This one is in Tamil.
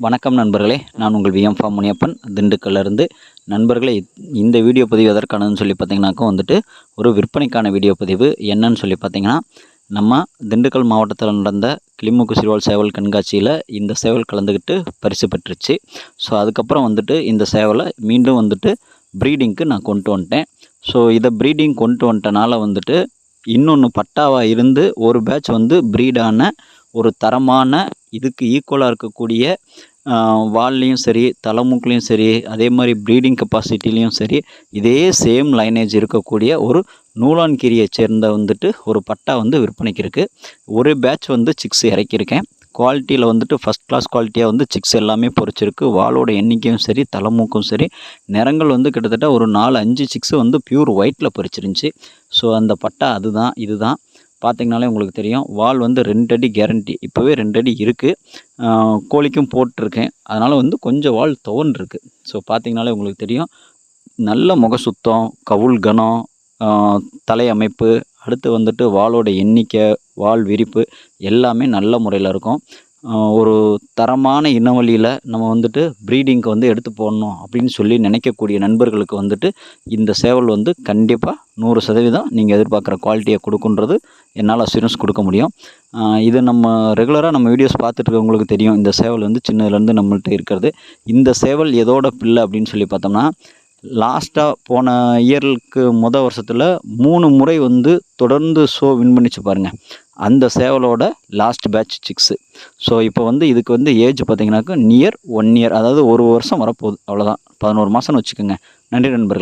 வணக்கம் நண்பர்களே, நான் உங்கள் விஎம் ஃபார்ம் முனியப்பன் திண்டுக்கல்லிருந்து. நண்பர்களே, இந்த வீடியோ பதிவு எதற்கானதுன்னு சொல்லி பார்த்தீங்கன்னாக்கா ஒரு விற்பனைக்கான வீடியோ பதிவு. என்னன்னு சொல்லி பார்த்தீங்கன்னா, நம்ம திண்டுக்கல் மாவட்டத்தில் நடந்த கிளிமூக்கு சிறுவால் சேவல் கண்காட்சியில் இந்த சேவல் கலந்துக்கிட்டு பரிசு பெற்றுச்சு. ஸோ அதுக்கப்புறம் இந்த சேவலை மீண்டும் ப்ரீடிங்க்கு நான் கொண்டு வந்துட்டேன். ஸோ இதை ப்ரீடிங் கொண்டு வந்துட்டனால இன்னொன்று பட்டாவாக இருந்து ஒரு பேட்ச் ப்ரீடான ஒரு தரமான இதுக்கு ஈக்குவலாக இருக்கக்கூடிய வால்லையும் சரி, தலைமூக்குலையும் சரி, அதே மாதிரி ப்ரீடிங் கெப்பாசிட்டிலையும் சரி, இதே சேம் லைனேஜ் இருக்கக்கூடிய ஒரு நூலான்கிரியை சேர்ந்த ஒரு பட்டா விற்பனைக்கு இருக்குது. ஒரு பேட்ச் சிக்ஸ் இறக்கியிருக்கேன். குவாலிட்டியில் ஃபஸ்ட் கிளாஸ் குவாலிட்டியாக சிக்ஸ் எல்லாமே பொறிச்சிருக்கு. வாலோட எண்ணிக்கையும் சரி, தலைமூக்கும் சரி, நிறங்கள் கிட்டத்தட்ட ஒரு 4-5 சிக்ஸ் பியூர் ஒயிட்டில் பொறிச்சிருந்துச்சு. ஸோ அந்த பட்டா இதுதான் பார்த்திங்கனாலே உங்களுக்கு தெரியும். வால் 2 அடி கேரண்டி, இப்போவே 2 அடி இருக்குது. கோழிக்கும் போட்டிருக்கேன். அதனால் கொஞ்சம் வால் துவன்ருக்கு. ஸோ பார்த்திங்கனாலே உங்களுக்கு தெரியும். நல்ல முக சுத்தம், கவுள் கனம், தலை அமைப்பு, அடுத்து வாலோட எண்ணிக்கை, வால் விரிப்பு எல்லாமே நல்ல முறையில் இருக்கும். ஒரு தரமான இனவழியில் நம்ம ப்ரீடிங்க்கு எடுத்து போடணும் அப்படின்னு சொல்லி நினைக்கக்கூடிய நண்பர்களுக்கு இந்த சேவல் கண்டிப்பாக 100% நீங்கள் எதிர்பார்க்குற குவாலிட்டியை கொடுக்குன்றது என்னால் அஷூரன்ஸ் கொடுக்க முடியும். இது நம்ம ரெகுலராக நம்ம வீடியோஸ் பார்த்துட்டு இருக்கவங்களுக்கு தெரியும். இந்த சேவல் சின்னதுலேருந்து நம்மள்ட்ட இருக்கிறது. இந்த சேவல் எதோட பிள்ளை அப்படின்னு சொல்லி பார்த்தோம்னா, லாஸ்ட்டாக போன இயருக்கு வருஷத்தில் 3 முறை தொடர்ந்து ஷோ வின் பண்ணிச்சு பாருங்கள். அந்த சேவலோட லாஸ்ட் பேட்ச் சிக்ஸு. ஸோ இப்போ இதுக்கு ஏஜ் பார்த்திங்கனாக்கா நியர் 1 இயர், அதாவது 1 வருஷம் வரப்போகுது. அவ்வளோதான், 11 மாதம்னு வச்சுக்கோங்க. நன்றி நண்பர்களே.